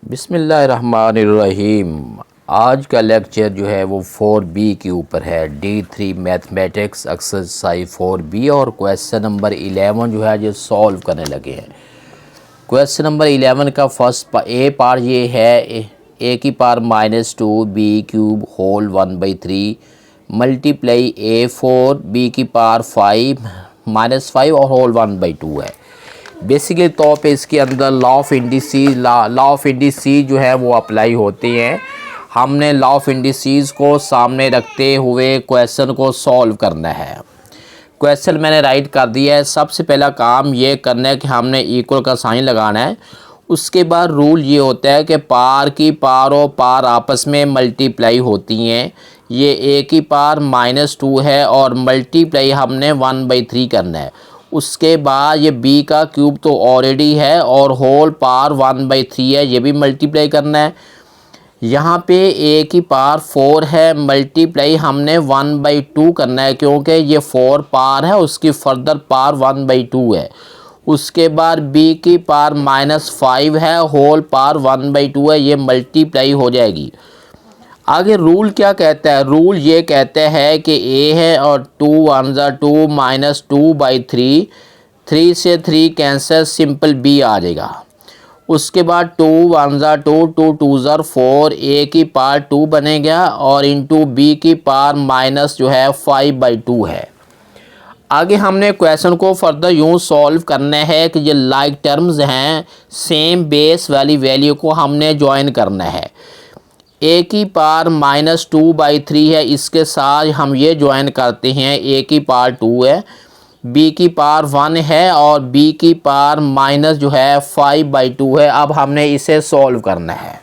बिस्मिल्लाहिर्रहमानिर्रहीम। आज का लेक्चर जो है वो 4B के ऊपर है। D3 मैथमेटिक्स एक्सरसाइज 4B और क्वेश्चन नंबर 11 जो है जो सॉल्व करने लगे हैं। क्वेश्चन नंबर 11 का फर्स्ट ए पार्ट ये है ए की power -2 B cube whole 1/3 multiply A4 B की पावर 5 और होल 1/2 है। बेसिकली तौर पे इसके अंदर लॉ ऑफ इंडिसीज जो है वो अप्लाई होते हैं। हमने लॉ ऑफ इंडिसीज को सामने रखते हुए क्वेश्चन को सॉल्व करना है। क्वेश्चन मैंने राइट कर दिया है। सबसे पहला काम ये करना है कि हमने इक्वल का साइन लगाना है। उसके बाद रूल ये होता है कि पार की पार और पार आपस में मल्टीप्लाई होती हैं। ये ए की पार -2 है और मल्टीप्लाई हमने 1/3 करना है। उसके बाद ये b का क्यूब तो ऑलरेडी है और होल पावर 1/3 है, ये भी मल्टीप्लाई करना है। यहाँ पे a की पावर 4 है, मल्टीप्लाई हमने 1/2 करना है क्योंकि ये 4 पावर है, उसकी फर्दर पावर 1/2 है। उसके बाद b की पावर -5 है, होल पावर 1/2 है, ये मल्टीप्लाई हो जाएगी। आगे रूल क्या कहता है? रूल ये कहता है कि a है और 2 1 2 -2/3, 3 से 3 कैंसिल, सिंपल b आ जाएगा। उसके बाद 2 1 2 2 2 4, a की पावर 2 बनेगा और इंटू b की पावर माइनस जो है 5/2 है। आगे हमने क्वेश्चन को फर्दर यूँ सॉल्व करना है कि ये लाइक टर्म्स हैं, सेम बेस वाली वैल्यू को हमने ज्वाइन करना है। a की पावर -2/3 है, इसके साथ हम ये ज्वाइन करते हैं, a की पावर 2 है, b की पावर 1 है और b की पावर माइनस जो है 5/2 है। अब हमने इसे सॉल्व करना है।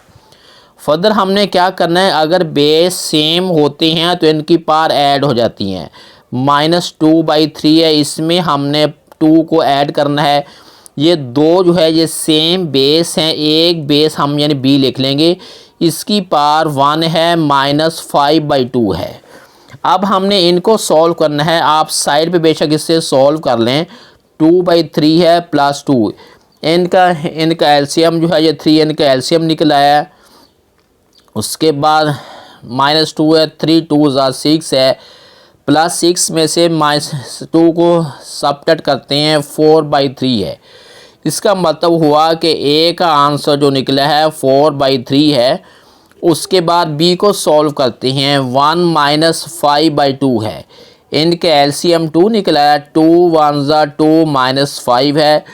फर्दर हमने क्या करना है, अगर बेस सेम होते हैं तो इनकी पावर ऐड हो जाती हैं। -2/3 है, इसमें हमने 2 को ऐड करना है। ये दो जो है ये सेम बेस हैं, एक बेस हम यानी b लिख लेंगे, इसकी पावर 1 है, -5/2 है। अब हमने इनको सॉल्व करना है। आप साइड पे बेशक इससे सॉल्व कर लें। 2/3 है प्लस 2, इनका एलसीएम जो है ये 3, इनका एलसीएम निकल आया। उसके बाद -2 है, 3 2 6 है, प्लस 6 में से -2 को सबट्रैक्ट करते हैं, 4/3 है। इसका मतलब हुआ कि a का आंसर जो निकला है 4/3 है। उसके बाद b को सॉल्व करते हैं, 1 - 5/2 है, इनके एलसीएम 2 निकला है, 2 1 2 -5 है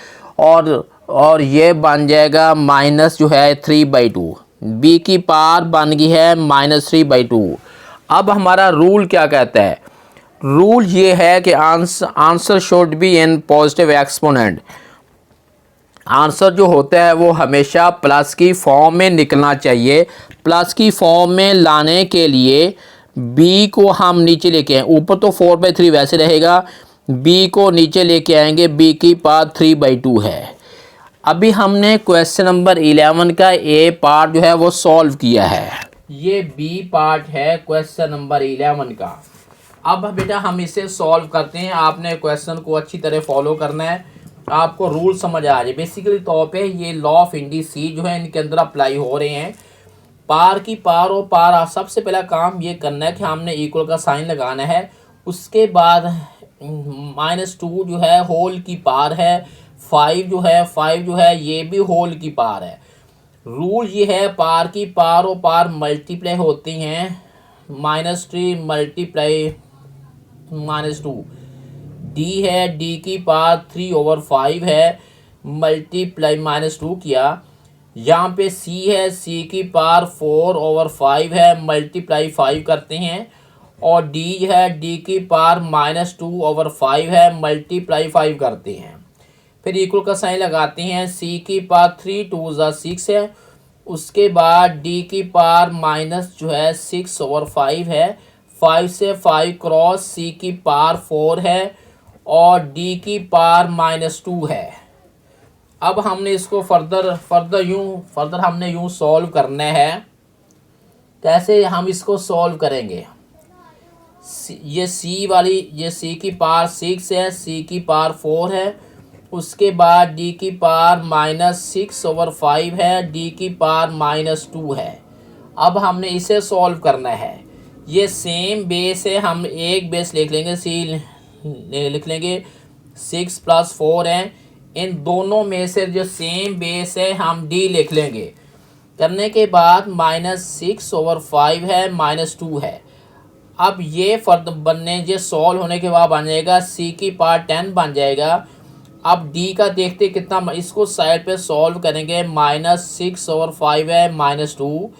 और ये बन जाएगा माइनस जो है 3/2। b की पावर बन गई है -3/2। अब हमारा रूल क्या कहता है? रूल ये है कि answer should be in positive exponent. Answer जो होता है वो हमेशा प्लस की फॉर्म में निकलना चाहिए। प्लस की फॉर्म में लाने के लिए b को हम नीचे लेके आए, ऊपर तो 4/3 वैसे रहेगा, b को नीचे लेके आएंगे, b की पावर 3/2 है। अभी हमने क्वेश्चन नंबर 11 का a पार्ट जो है वो सॉल्व किया है, ये b पार्ट है क्वेश्चन नंबर 11 का। अब बेटा हम इसे सॉल्व करते हैं। आपने क्वेश्चन को अच्छी तरह फॉलो करना है, आपको रूल समझ आ जाए। बेसिकली तौर पे ये लॉ ऑफ इंडिसीज जो है इनके अंदर अप्लाई हो रहे हैं। पार की पार और पार, सबसे पहला काम ये करना है कि हमने इक्वल का साइन लगाना है। उसके बाद -2 जो है होल की पार है, 5 जो है ये भी होल की पार है। रूल ये है, पार की पार और पार मल्टीप्लाई होती हैं, -3 मल्टीप्लाई -2। d है, d की पावर 3/5 है, मल्टीप्लाई -2 किया। यहाँ पे c है, c की पावर 4/5 है, मल्टीप्लाई 5 करते हैं। और d है, d की पावर -2/5 है, मल्टीप्लाई 5 करते हैं। फिर इक्वल का साइन लगाते हैं, c की पावर 3 2 6 है। उसके बाद d की पावर माइनस जो है 6/5 है, 5 से 5 क्रॉस, c की पावर 4 है और d की पावर -2 है। अब हमने इसको फर्दर हमने यूँ सॉल्व करना है। कैसे हम इसको सॉल्व करेंगे? ये c की पावर 6 है, c की पावर 4 है उसके बाद डी की पावर -6/5 है, डी की पावर -2 है। अब हमने इसे सॉल्व करना है। ये सेम बेस है, हम एक बेस लिख लेंगे, सी लिख लेंगे, 6 + 4 है। इन दोनों में से जो सेम बेस है हम डी लिख लेंगे। करने के बाद -6/5 है, -2 है। अब ये फर्द बनने जो सॉल्व होने के बाद बन जाएगा सी की पावर 10 बन जाएगा। अब डी का देखते कितना, इसको साइड पे सॉल्व करेंगे। -6/5 है, -2,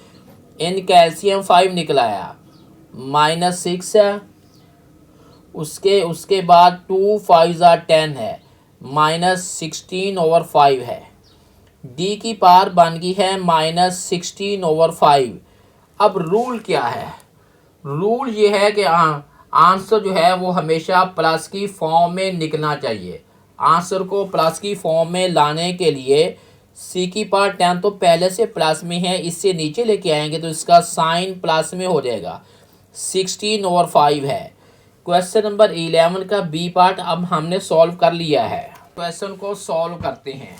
इन कैल्शियम 5 निकला आया, -6 है। उसके बाद 2 5 10 है, -16/5 है। डी की पावर बन गई है -16/5। अब रूल क्या है? रूल ये है कि आंसर जो है वो हमेशा प्लस की फॉर्म में निकलना चाहिए। आंसर को प्लस की फॉर्म में लाने के लिए सी की पावर 10 तो पहले से प्लस में है, इससे नीचे लेके आएंगे तो इसका साइन प्लस में हो जाएगा। 16/5 है। क्वेश्चन नंबर 11 का बी पार्ट अब हमने सॉल्व कर लिया है। क्वेश्चन को सॉल्व करते हैं।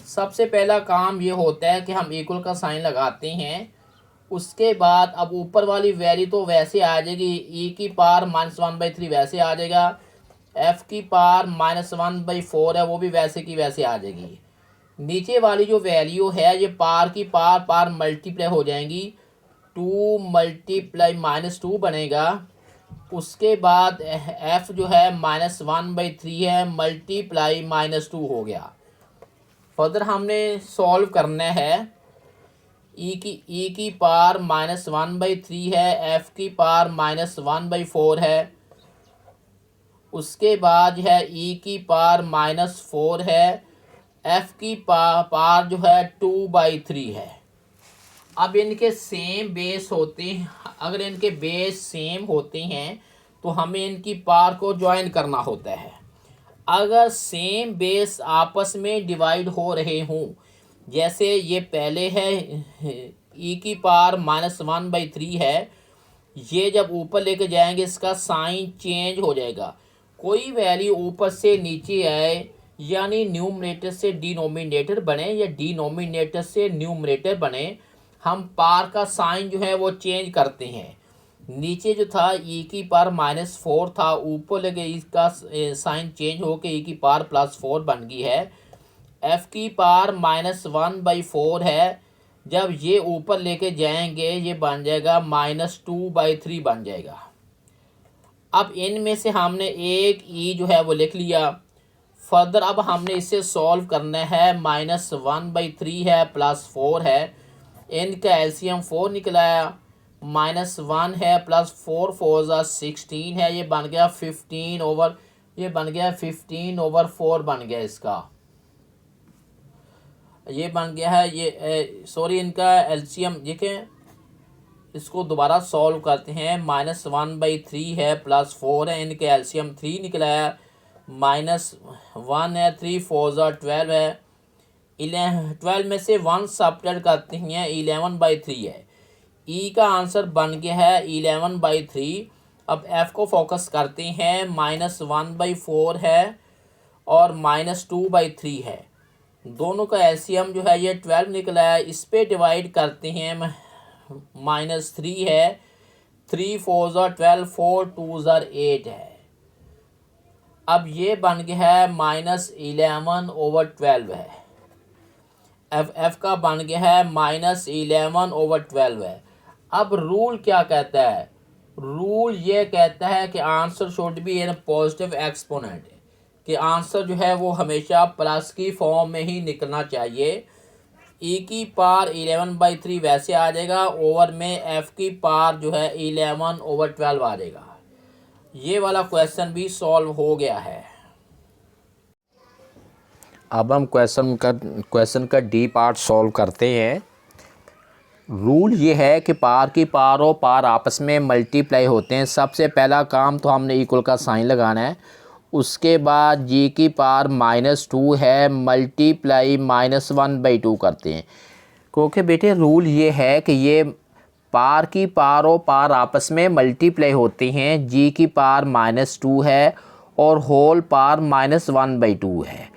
सबसे पहला काम ये होता है कि हम इक्वल का साइन लगाते हैं। उसके बाद अब ऊपर वाली वैल्यू तो वैसे आ जाएगी, ई की पावर -1/3 वैसे आ जाएगा, एफ की पावर -1/4 है वो भी वैसे की वैसे आ जाएगी। नीचे वाली जो वैल्यू है ये पार की पार मल्टीप्लाई हो जाएंगी, 2 × -2 बनेगा। उसके बाद एफ जो है -1/3 है, मल्टीप्लाई -2 हो गया। फर्दर हमने सॉल्व करना है। ई की पावर -1/3 है, एफ की पावर -1/4 है। उसके बाद है ई की पावर -4 है, एफ की पावर जो है 2/3 है। अब इनके सेम बेस होते हैं, अगर इनके बेस सेम होते हैं तो हमें इनकी पावर को ज्वाइन करना होता है। अगर सेम बेस आपस में डिवाइड हो रहे हों, जैसे ये पहले है ई की पावर -1/3 है, ये जब ऊपर लेके जाएंगे इसका साइन चेंज हो जाएगा। कोई वैल्यू ऊपर से नीचे आए, यानी न्यूमरेटर से डिनोमिनेटर बने या डिनोमिनेटर से न्यूमरेटर बने, हम पार का साइन जो है वो चेंज करते हैं। नीचे जो था ई की पावर -4 था, ऊपर लगे इसका साइन चेंज होकर ई की पावर +4 बन गई है। एफ की पावर -1/4 है, जब ये ऊपर लेके जाएंगे ये बन जाएगा -2/3 बन जाएगा। अब इनमें से हमने एक ई जो है वो लिख लिया। फर्दर अब हमने इसे सॉल्व करना है। -1/3 है, +4 है, इनका एलसीएम 4 निकला है, -1 है, +4 4 16 है, ये बन गया 15/4 बन गया इसका। ये बन गया है ये सॉरी इनका एलसीएम देखें, इसको दोबारा सॉल्व करते हैं। -1/3 है, +4 है, इनके एलसीएम 3 निकला है, -1 है, 3 4 12 है, 12 में से 1 सब्ट्रैक्ट करते हैं, 11/3 है। ई का आंसर बन गया है 11/3। अब एफ को फोकस करते हैं, -1/4 है और -2/3 है, दोनों का एलसीएम जो है ये 12 निकला है। इस पे डिवाइड करते हैं, -3 है, 3 4 12, 4 2 8 है। अब ये बन गया है -11/12 है। एफ का बन गया है -11/12 है। अब रूल क्या कहता है? रूल ये कहता है कि answer should be in positive exponent, कि आंसर जो है वो हमेशा प्लस की फॉर्म में ही निकलना चाहिए। ई की पावर 11/3 वैसे आ जाएगा, ओवर में एफ की पावर जो है 11/12 आ जाएगा। ये वाला क्वेश्चन भी सॉल्व हो गया है। अब हम क्वेश्चन का डी पार्ट सॉल्व करते हैं। रूल ये है कि पार की पार और पार आपस में मल्टीप्लाई होते हैं। सबसे पहला काम तो हमने इक्वल का साइन लगाना है। उसके बाद जी की पार -2 है, मल्टीप्लाई -1/2 करते हैं, क्योंकि बेटे रूल ये है कि ये पार की पार और पार आपस में मल्टीप्लाई होते हैं। जी की पार -2 है और होल पार -1/2 है।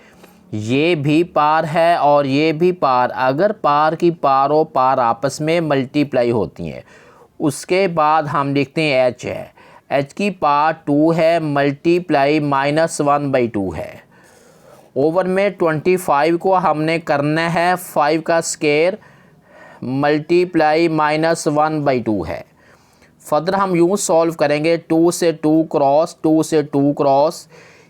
ये भी पार है और ये भी पार। अगर पार की पारों पार आपस में मल्टीप्लाई होती हैं, उसके बाद हम लिखते हैं एच है, एच की पार 2 है मल्टीप्लाई -1/2 है। ओवर में 25 को हमने करना है 5 का स्केयर मल्टीप्लाई -1/2 है। फर्दर हम यूँ सॉल्व करेंगे, 2 से 2 क्रॉस, 2 से 2 क्रॉस,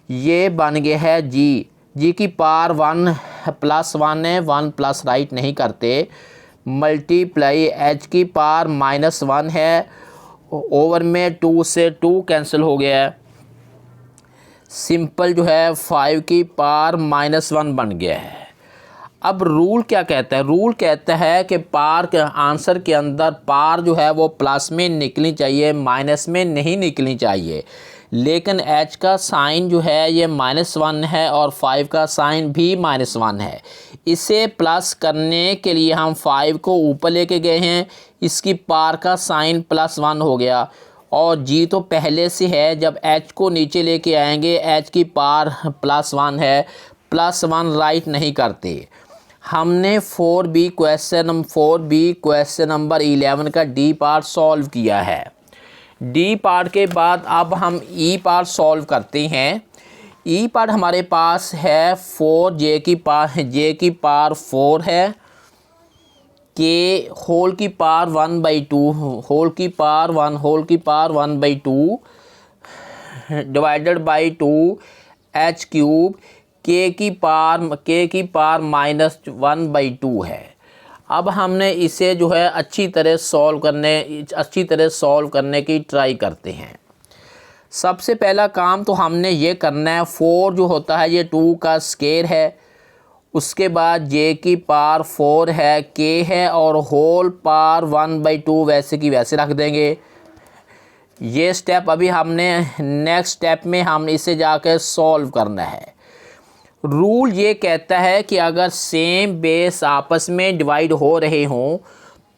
ये बन गया है जी। जी की पार 1 + 1 है, 1 प्लस राइट नहीं करते, मल्टीप्लाई एच की पार -1 है। ओवर में 2 से 2 कैंसिल हो गया है। सिंपल जो है 5 की पार -1 बन गया है। अब रूल क्या कहता है? रूल कहता है कि पार के आंसर के अंदर पार जो है वो प्लस में निकलनी चाहिए, माइनस में नहीं निकलनी चाहिए। लेकिन एच का साइन जो है ये -1 है और 5 का साइन भी -1 है। इसे प्लस करने के लिए हम 5 को ऊपर लेके गए हैं, इसकी पार का साइन +1 हो गया। और जी तो पहले से है, जब एच को नीचे लेके आएंगे एच की पार +1 है, +1 राइट नहीं करते। हमने 4B क्वेश्चन नंबर 11 का डी पार्ट सॉल्व किया है। डी पार्ट के बाद अब हम ई पार्ट सॉल्व करते हैं। ई पार्ट हमारे पास है 4 जे की पार 4 है, के होल की पार 1/2 होल की पार 1/2 डिवाइडेड बाई 2 एच क्यूब के की पार -1/2 है। अब हमने इसे जो है अच्छी तरह सॉल्व करने की ट्राई करते हैं। सबसे पहला काम तो हमने ये करना है, 4 जो होता है ये 2 का स्केयर है, उसके बाद जे की पार 4 है, के है और होल पार 1/2 वैसे की वैसे रख देंगे। ये स्टेप अभी हमने नेक्स्ट स्टेप में हम इसे जाकर सॉल्व करना है। रूल ये कहता है कि अगर सेम बेस आपस में डिवाइड हो रहे हों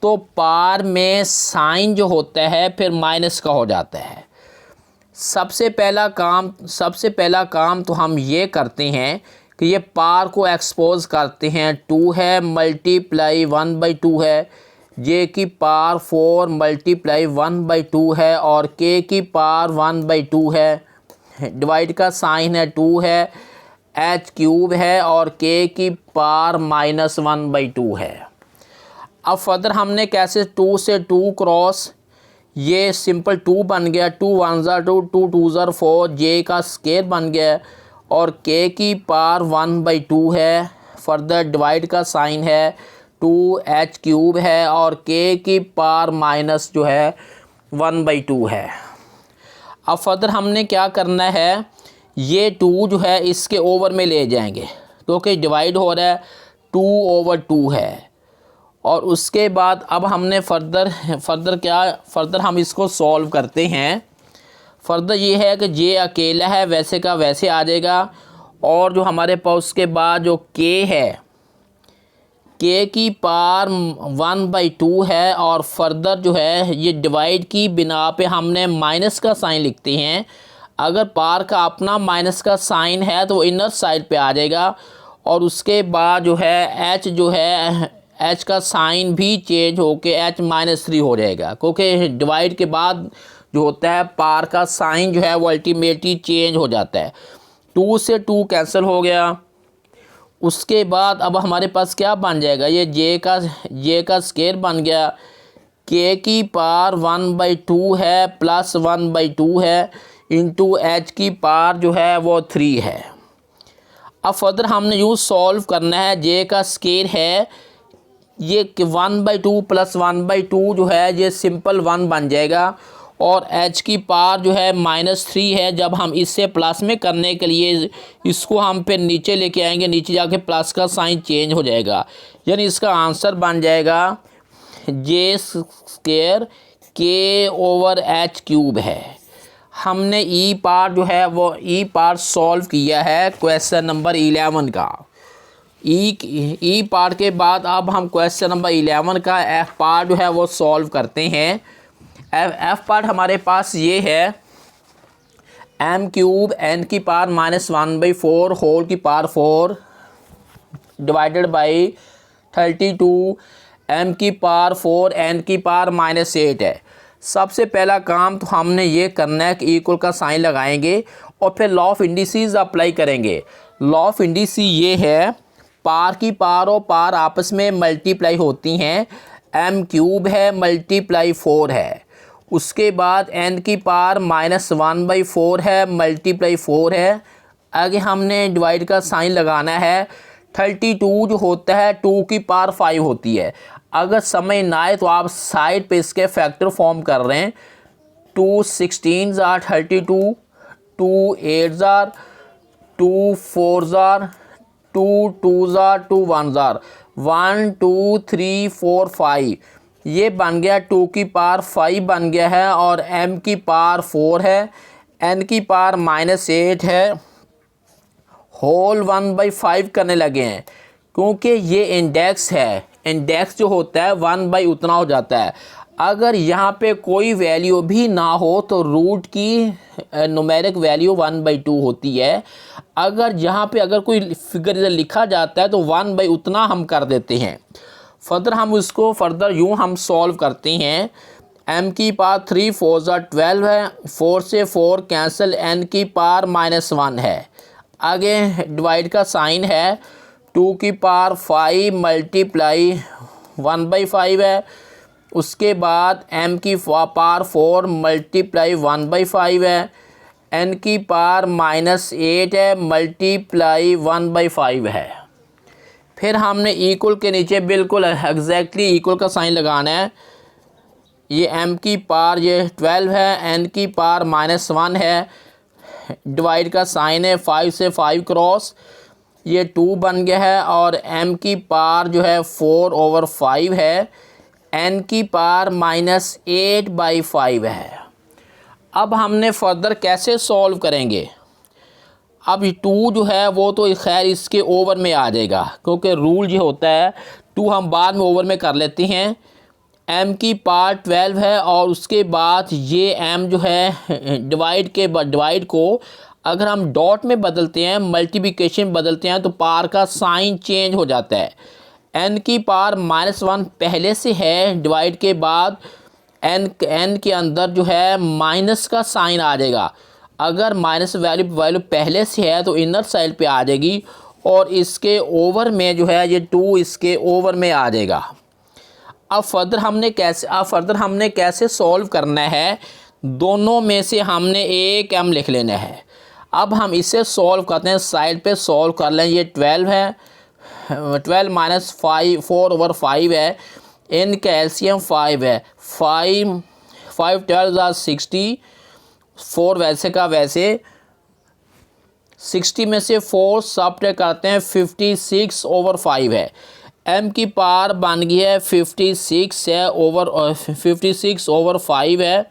तो पार में साइन जो होता है फिर माइनस का हो जाता है। सबसे पहला काम तो हम ये करते हैं कि ये पार को एक्सपोज करते हैं। 2 है मल्टीप्लाई 1/2 है, जे की पार 4 मल्टीप्लाई 1/2 है और के की पार 1/2 है। डिवाइड का साइन है 2 है, एच क्यूब है और के की पार -1/2 है। अब फर्दर हमने कैसे 2 से 2 क्रॉस, ये सिंपल 2 बन गया, 2 1 2 2 2 4, जे का स्केयर बन गया और के की पार 1/2 है। फर्दर डिवाइड का साइन है 2 एच क्यूब है और के की पार माइनस जो है 1/2 है। अब फर्दर हमने क्या करना है, ये 2 जो है इसके ओवर में ले जाएंगे क्योंकि डिवाइड हो रहा है, 2/2 है। और उसके बाद अब हमने फर्दर हम इसको सॉल्व करते हैं। फर्दर ये है कि जे अकेला है वैसे का वैसे आ जाएगा और जो हमारे पास उसके बाद जो के है, के की पार 1/2 है और फर्दर जो है ये डिवाइड की बिना पे हमने माइनस का साइन लिखते हैं। अगर पार का अपना माइनस का साइन है तो वो इनर साइड पे आ जाएगा और उसके बाद जो है एच जो है एच का साइन भी चेंज होके एच -3 हो जाएगा क्योंकि डिवाइड के बाद जो होता है पार का साइन जो है वो अल्टीमेटली चेंज हो जाता है। 2 से 2 कैंसिल हो गया। उसके बाद अब हमारे पास क्या बन जाएगा, ये जे का स्केयर बन गया, के की पार 1/2 है प्लस 1/2 है इंटू एच की पार जो है वो 3 है। अब फर्दर हमने यूँ सॉल्व करना है, जे का स्केयर है ये 1/2 प्लस 1/2 जो है ये सिंपल 1 बन जाएगा और एच की पार जो है -3 है। जब हम इससे प्लस में करने के लिए इसको हम फिर नीचे लेके आएंगे, नीचे जाके प्लस का साइन चेंज हो जाएगा, यानी इसका आंसर बन जाएगा जे स्क्वायर के ओवर एच क्यूब है। हमने ई पार्ट जो है वो ई पार्ट सॉल्व किया है क्वेश्चन नंबर 11 का। ई पार्ट के बाद अब हम क्वेश्चन नंबर 11 का एफ पार्ट जो है वो सॉल्व करते हैं। एफ पार्ट हमारे पास ये है, एम क्यूब एन की पावर -1/4 होल की पावर 4 डिवाइडेड बाई 32 एम की पावर 4 एन की पावर -8 है। सबसे पहला काम तो हमने ये करना है कि इक्वल का साइन लगाएंगे और फिर लॉ ऑफ इंडिसेस अप्लाई करेंगे। लॉ ऑफ इंडिसेस ये है, पार की पार और पार आपस में मल्टीप्लाई होती हैं। एम क्यूब है मल्टीप्लाई 4 है, उसके बाद एन की पार -1/4 है मल्टीप्लाई 4 है। आगे हमने डिवाइड का साइन लगाना है। 32 जो होता है 2 की पावर 5 होती है। अगर समझ ना आए तो आप साइड पे इसके फैक्टर फॉर्म कर रहे हैं। 2 16 are 32, 2 8 are 2 4 are 2 2 are 2 1 are 1 2 3 4 5। ये बन गया 2 की पावर 5 बन गया है और m की पावर 4 है, n की पावर -8 है। होल 1/5 करने लगे हैं क्योंकि ये इंडेक्स है। इंडेक्स जो होता है 1/ उतना हो जाता है। अगर यहाँ पे कोई वैल्यू भी ना हो तो रूट की न्यूमेरिक वैल्यू 1/2 होती है। अगर यहाँ पे अगर कोई फिगर इधर लिखा जाता है तो 1/ उतना हम कर देते हैं। फर्दर हम उसको यूँ हम सॉल्व करते हैं। m की पावर 3 4 12 है, 4 से 4 कैंसिल, n की पावर -1 है। आगे डिवाइड का साइन है, 2 की पावर 5 मल्टीप्लाई 1/5 है। उसके बाद m की पावर 4 मल्टीप्लाई 1/5 है, n की पावर -8 है मल्टीप्लाई 1/5 है। फिर हमने इक्वल के नीचे बिल्कुल एग्जैक्टली इक्वल का साइन लगाना है। ये m की पावर ये 12 है, n की पावर -1 है। डिवाइड का साइन है, 5 से 5 क्रॉस, ये 2 बन गया है और m की पावर जो है 4/5 है, n की पावर -8/5 है। अब हमने फर्दर कैसे सॉल्व करेंगे। अब 2 जो है वो तो खैर इसके ओवर में आ जाएगा क्योंकि रूल जो होता है 2 हम बाद में ओवर में कर लेते हैं। m की पावर 12 है और उसके बाद ये m जो है डिवाइड को अगर हम डॉट में बदलते हैं, मल्टीप्लिकेशन बदलते हैं तो पावर का साइन चेंज हो जाता है। n की पावर -1 पहले से है, डिवाइड के बाद n के अंदर जो है माइनस का साइन आ जाएगा। अगर माइनस वैल्यू पहले से है तो इनर साइड पे आ जाएगी और इसके ओवर में जो है ये 2 इसके ओवर में आ जाएगा। अब फर्दर हमने कैसे सॉल्व करना है, दोनों में से हमने एक m लिख लेना है। अब हम इसे सॉल्व करते हैं, साइड पे सॉल्व कर लें। ये 12 है, 12 -5 4/5 है, इनका एलसीएम 5 है। 5 12 60, 4 वैसे का वैसे, 60 में से 4 सब्ट्रैक्ट करते हैं, 56/5 है। m की पावर बन गई है 56 है, 56/5 है।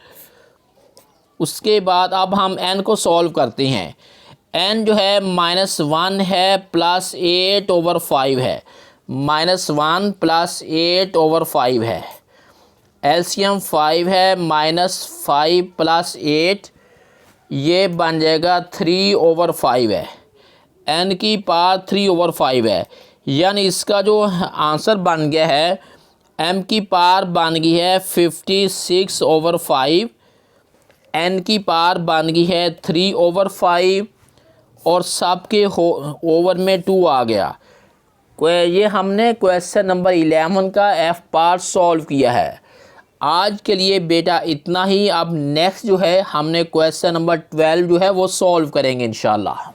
उसके बाद अब हम n को सॉल्व करते हैं। n जो है -1 है +8/5 है, -1 +8/5 है। एलसीएम 5 है, -5 + 8 ये बन जाएगा 3/5 है। n की पावर 3/5 है, यानी इसका जो आंसर बन गया है m की पावर बन गई है 56/5, n की पावर बन गई है 3/5 और सब के ओवर में 2 आ गया। ये हमने क्वेश्चन नंबर 11 का F पार्ट सॉल्व किया है। आज के लिए बेटा इतना ही। अब नेक्स्ट जो है हमने क्वेश्चन नंबर 12 जो है वो सॉल्व करेंगे इंशाल्लाह।